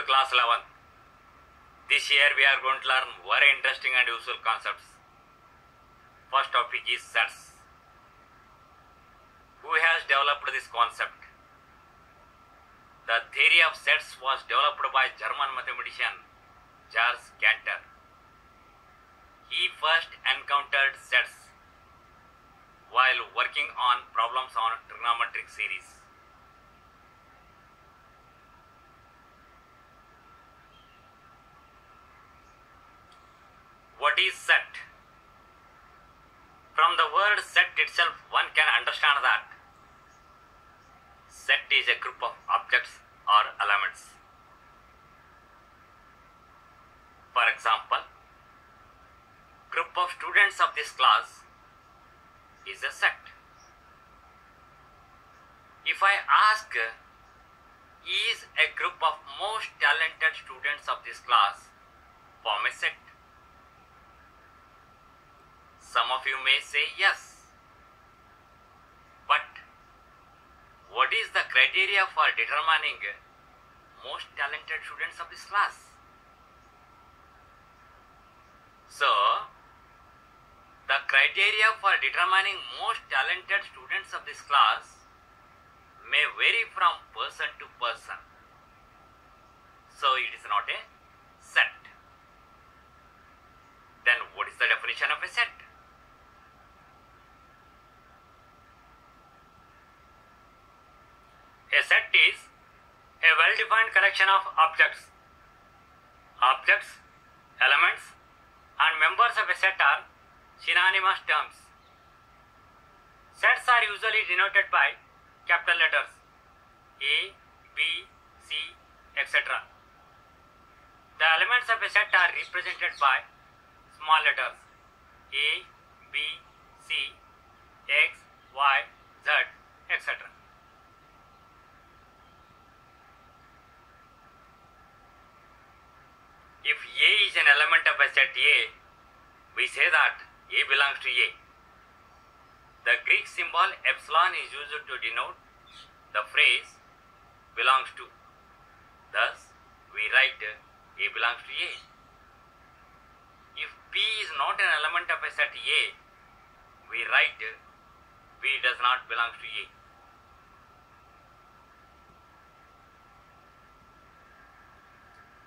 to class 11th. This year we are going to learn very interesting and useful concepts. First topic is sets. Who has developed this concept? The theory of sets was developed by German mathematician Georg Cantor. He first encountered sets while working on problems on trigonometric series. What is set? From the word set itself, one can understand that set is a group of objects or elements. For example, group of students of this class is a set. If I ask, is a group of most talented students of this class form a set? Some of you may say yes. But what is the criteria for determining most talented students of this class? So, the criteria for determining most talented students of this class may vary from person to person. So, it is not a set. Then, what is the definition of a set? A set is a well-defined collection of objects. Objects, elements, and members of a set are synonymous terms. Sets are usually denoted by capital letters A, B, C, etc. The elements of a set are represented by small letters A, B, C, X, Y, Z, etc. If A is an element of a set A, we say that A belongs to A. The Greek symbol epsilon is used to denote the phrase belongs to. Thus, we write A belongs to A. If B is not an element of a set A, we write B does not belong to A.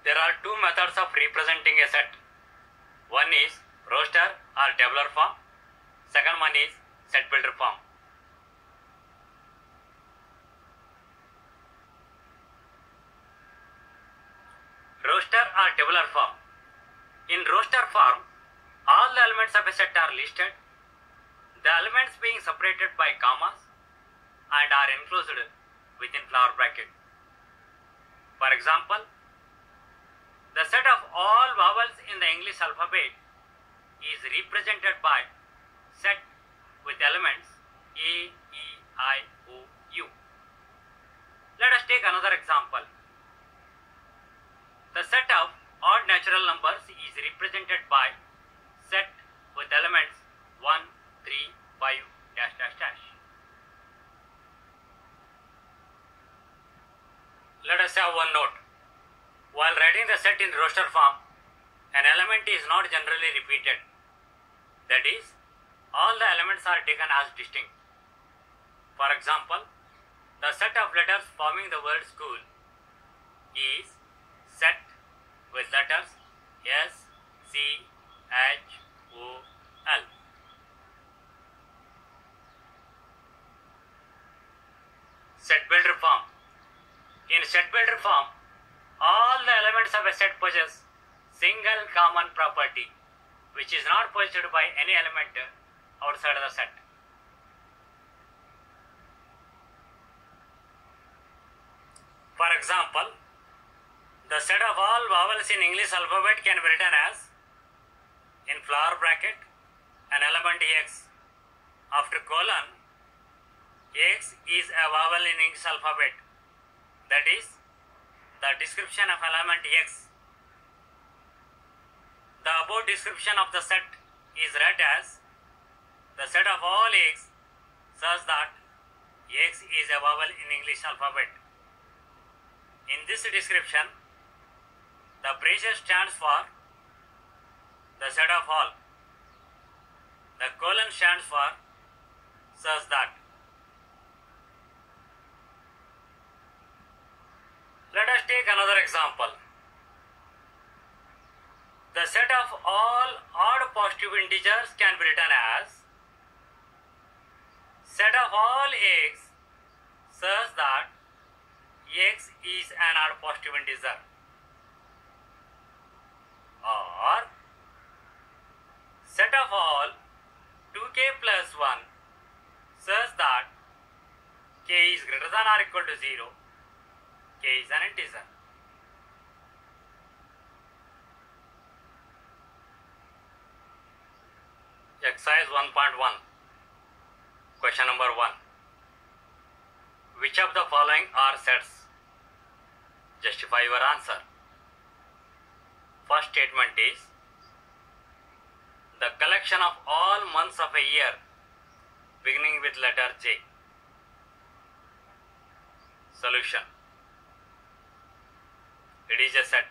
There are two methods of representing a set. One is roster or tabular form. Second one is set builder form. Roster or tabular form. In roster form, all the elements of a set are listed, the elements being separated by commas and are enclosed within flower bracket. For example, the set of all vowels in the English alphabet is represented by set with elements A, E, I, O, U. Let us take another example. The set of odd natural numbers is represented by set with elements 1, 3, 5, dash, dash, dash. Let us have one note. While writing the set in roster form, an element is not generally repeated. That is, all the elements are taken as distinct. For example, the set of letters forming the word school is set with letters S, C, H, O, L. Set builder form. In set builder form, all the elements of a set possess single common property which is not possessed by any element outside the set. For example, the set of all vowels in English alphabet can be written as, in flower bracket, an element X. After colon, X is a vowel in English alphabet. That is, the description of element X. The above description of the set is read as the set of all X such that X is a vowel in English alphabet. In this description, The braces stands for the set of all. The colon stands for such that. Let us take another example. The set of all odd positive integers can be written as set of all x such that x is an odd positive integer, or set of all 2k plus 1 such that k is greater than or equal to 0, k is an integer. Exercise 1.1. Question number 1. Which of the following are sets? Justify your answer. First statement is the collection of all months of a year beginning with letter J. Solution. It is a set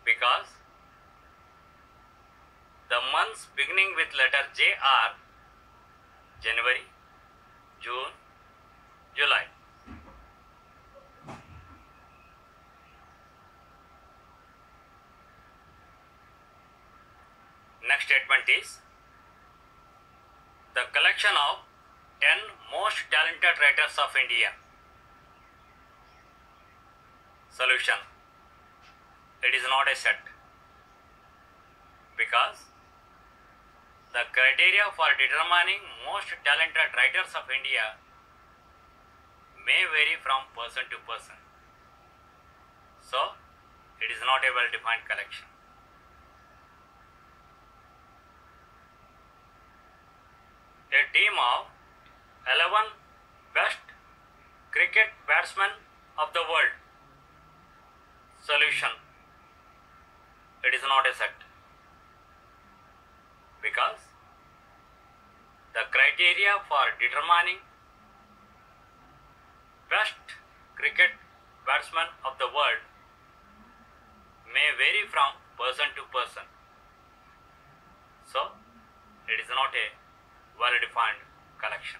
because the months beginning with letter J are January, June, July. Next statement is the collection of 10 most talented writers of India. Solution. It is not a set because the criteria for determining most talented writers of India may vary from person to person. So, it is not a well-defined collection. A team of 11 best cricket batsmen of the world. Solution. It is not a set because the criteria for determining best cricket batsmen of the world may vary from person to person. So, it is not a well-defined collection.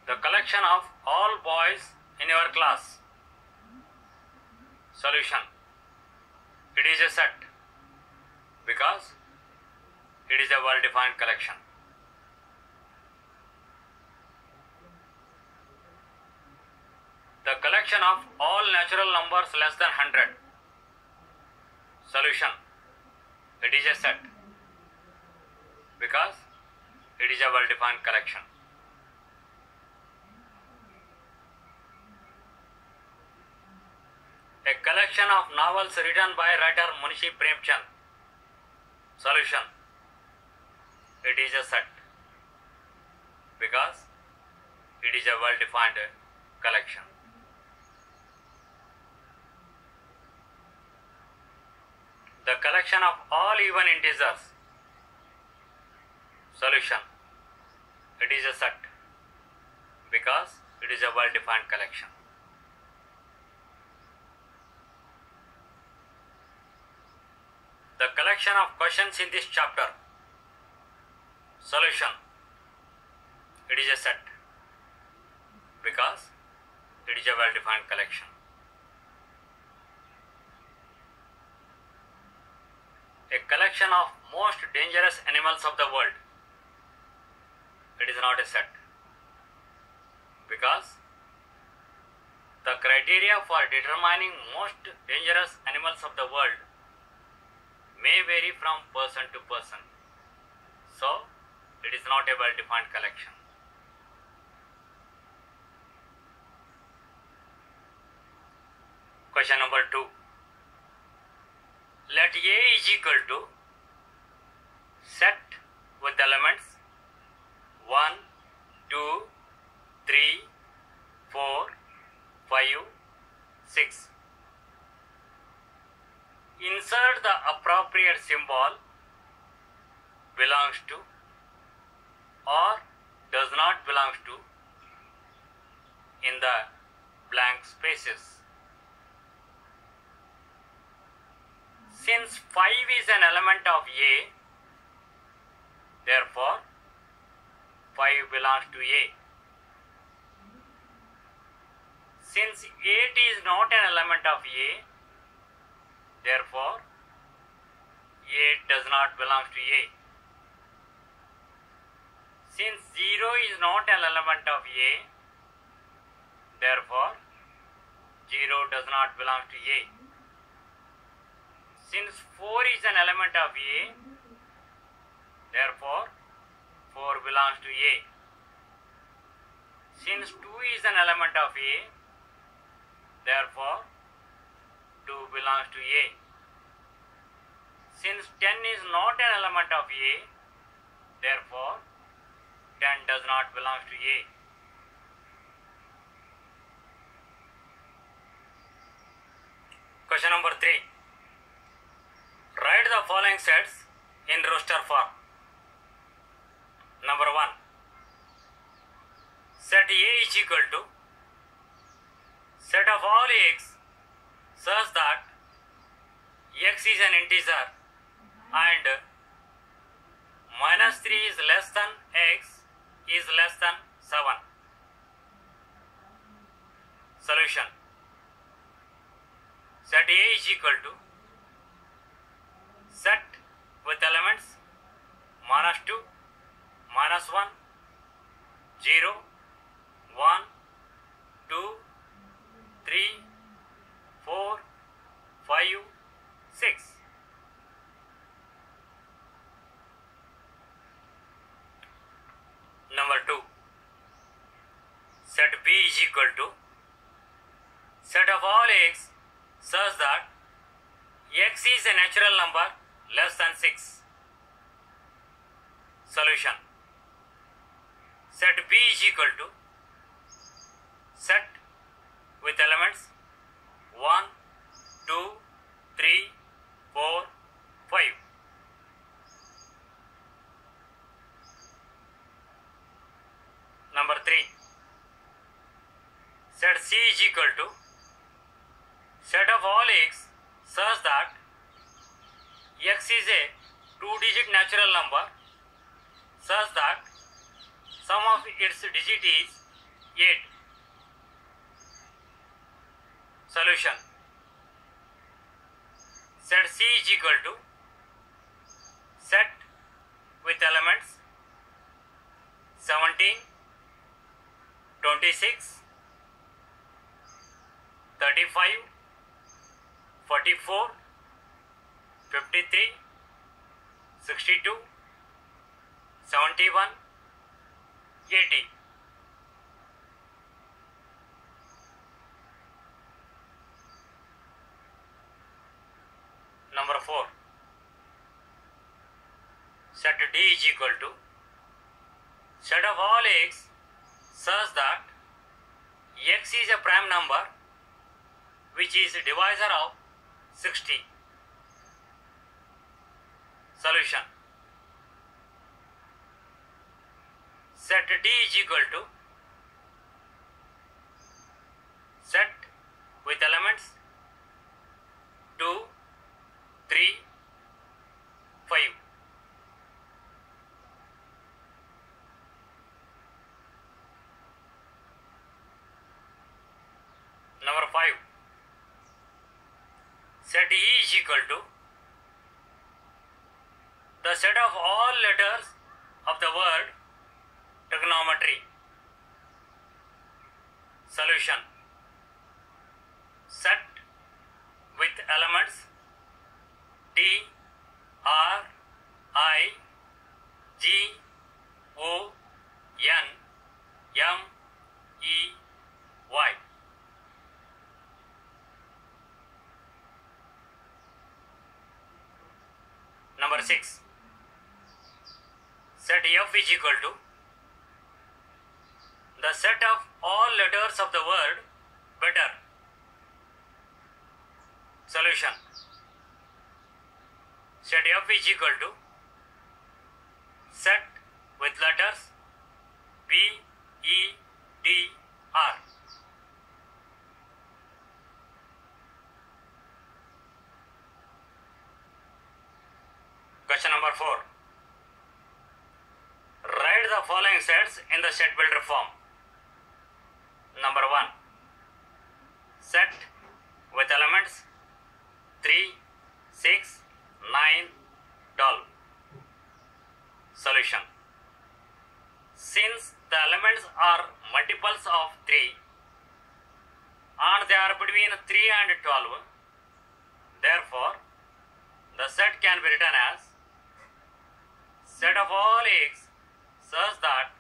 The collection of all boys in your class. Solution. It is a set because it is a well-defined collection. The collection of all natural numbers less than 100. Solution. It is a set because it is a well-defined collection. A collection of novels written by writer Munshi Premchand. Solution. It is a set because it is a well-defined collection. The collection of all even integers. Solution. It is a set because it is a well-defined collection. The collection of questions in this chapter. Solution. It is a set because it is a well-defined collection. A collection of most dangerous animals of the world. It is not a set because the criteria for determining most dangerous animals of the world may vary from person to person. So, it is not a well-defined collection. Question number 2. Let A is equal to set with elements 1, 2, 3, 4, 5, 6. Insert the appropriate symbol belongs to or does not belong to in the blank spaces. Since 5 is an element of A, therefore 5 belongs to A. Since 8 is not an element of A, therefore 8 does not belong to A. Since 0 is not an element of A, therefore 0 does not belong to A. Since 4 is an element of A, therefore 4 belongs to A. Since 2 is an element of A, therefore 2 belongs to A. Since 10 is not an element of A, therefore 10 does not belong to A. Question number 3. Write the following sets in roster form. Number 1. Set A is equal to set of all x such that x is an integer and minus 3 is less than x is less than 7. Solution. Set A is equal to set with elements minus 2, minus 1, 0, 1, 2, 3, 4, 5, 6. Number 2. Set B is equal to set of all x such that x is a natural number less than 6. Solution. Set B is equal to set with elements 1, 2, 3, 4, 5. Number 3. Set C is equal to set of all x such that x is a 2-digit natural number such that sum of its digit is 8. Solution. Set C is equal to set with elements 17, 26, 35, 44, 53, 62, 71, 80. Number 4. Set D is equal to set of all x such that x is a prime number which is divisor of 60. Solution. Set D is equal to set with elements 2, 3, 5. Number 5. Set E is equal to the set of all letters of the word trigonometry. Solution. Set with elements T, R, I, G, O, N, M, E, Y. Number 6. Set F is equal to the set of all letters of the word better. Solution. Set F is equal to set with letters BEDR. Question number 4. Write the following sets in the set builder form. Number 1. Set with elements 3, 6, 9, 12. Solution. Since the elements are multiples of 3 and they are between 3 and 12, therefore the set can be written as set of all x such that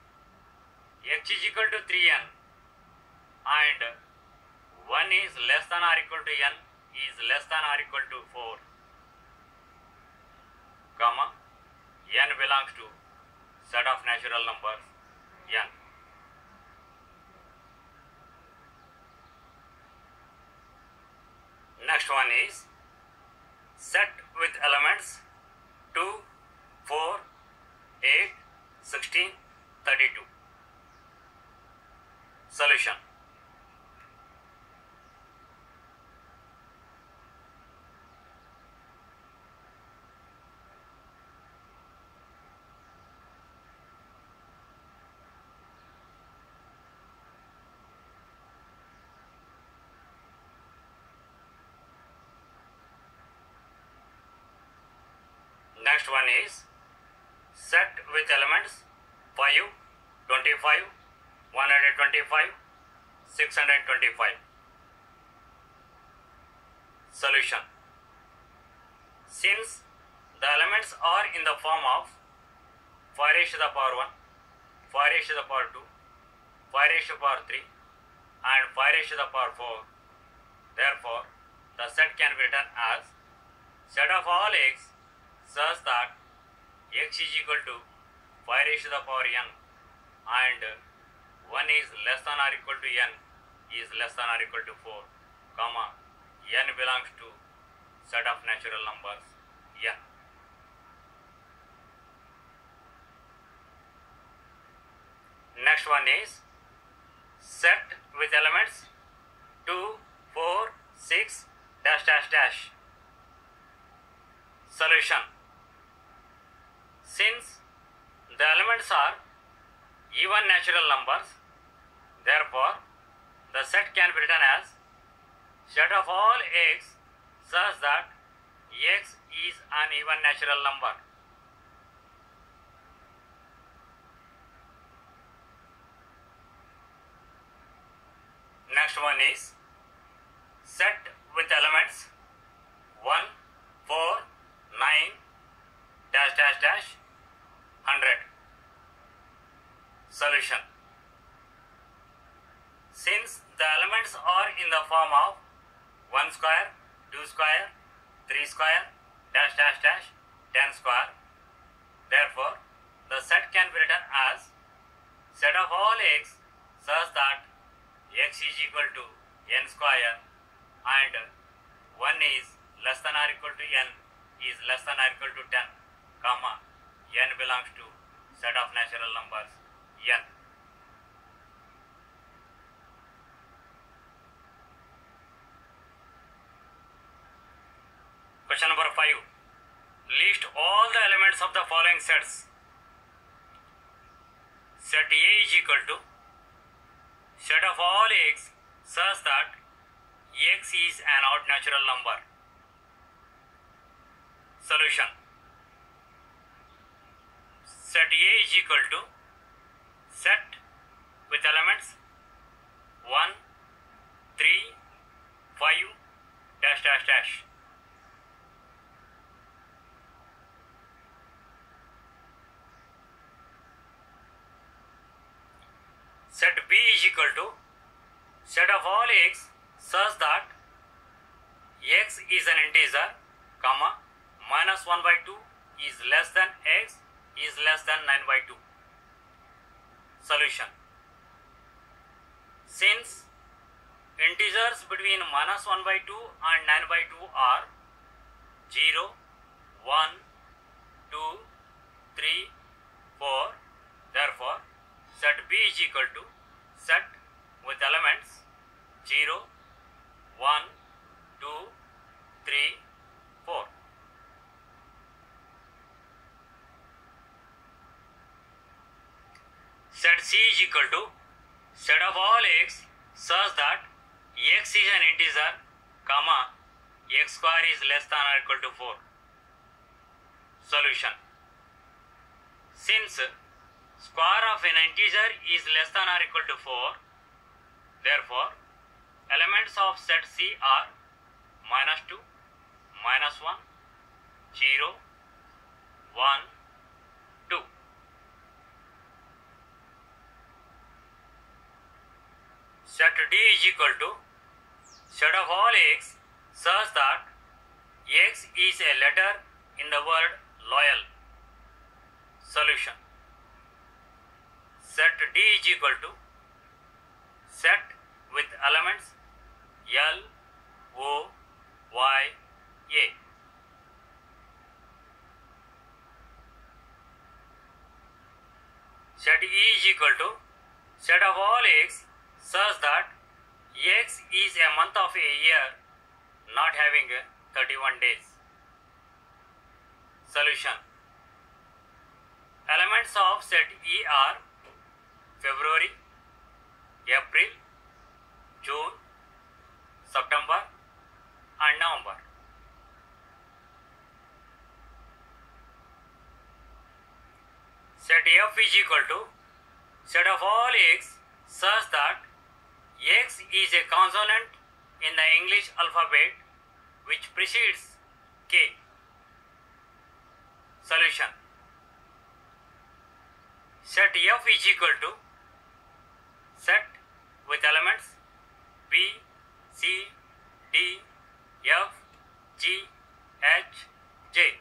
x is equal to 3n and 1 is less than or equal to n is less than or equal to 4, comma, n belongs to set of natural numbers n. Next one is set with elements 2, 4, 8, 16, 32. Solution. Next one is set with elements 5, 25, 125, 625. Solution. Since the elements are in the form of 4 raised to the power 1, 4 raised to the power 2, 4 raised to the power 3 and 4 raised to the power 4, therefore the set can be written as set of all x such that x is equal to 5 raised to the power n and 1 is less than or equal to n is less than or equal to 4, comma, n belongs to set of natural numbers n. Next one is set with elements 2, 4, 6, dash dash dash. Solution. Since the elements are even natural numbers, therefore the set can be written as set of all x such that x is an even natural number. Next one is set with elements 1, 4, 9, dash dash dash 100. Solution. Since the elements are in the form of 1 square, 2 square, 3 square, dash dash dash 10 square, therefore the set can be written as set of all x such that x is equal to n square and 1 is less than or equal to n is less than or equal to 10, comma, n belongs to set of natural numbers n. Question number 5. List all the elements of the following sets. Set A is equal to set of all x such that x is an odd natural number. Solution. Set A is equal to set with elements 1, 3, 5, dash dash dash. Set B is equal to set of all x such that x is an integer, comma, minus 1 by 2 is less than x is less than 9 by 2. Solution. Since integers between minus 1 by 2 and 9 by 2 are 0, 1, 2, 3, 4, therefore set B is equal to set with elements 0, 1, 2, 3, 4. Set C is equal to set of all x such that x is an integer, comma, x square is less than or equal to 4. Solution. Since square of an integer is less than or equal to 4, therefore elements of set C are -2, -1, 0, 1, 2. Set D is equal to set of all x such that x is a letter in the word loyal. Solution. Set D is equal to set with elements L, O, Y, A. Set E is equal to set of all x such that x is a month of a year not having 31 days. Solution. Elements of set E are February, April, June, September and November. Set F is equal to set of all x such that x is a consonant in the English alphabet which precedes K. Solution. Set F is equal to set with elements B, C, D, F, G, H, J.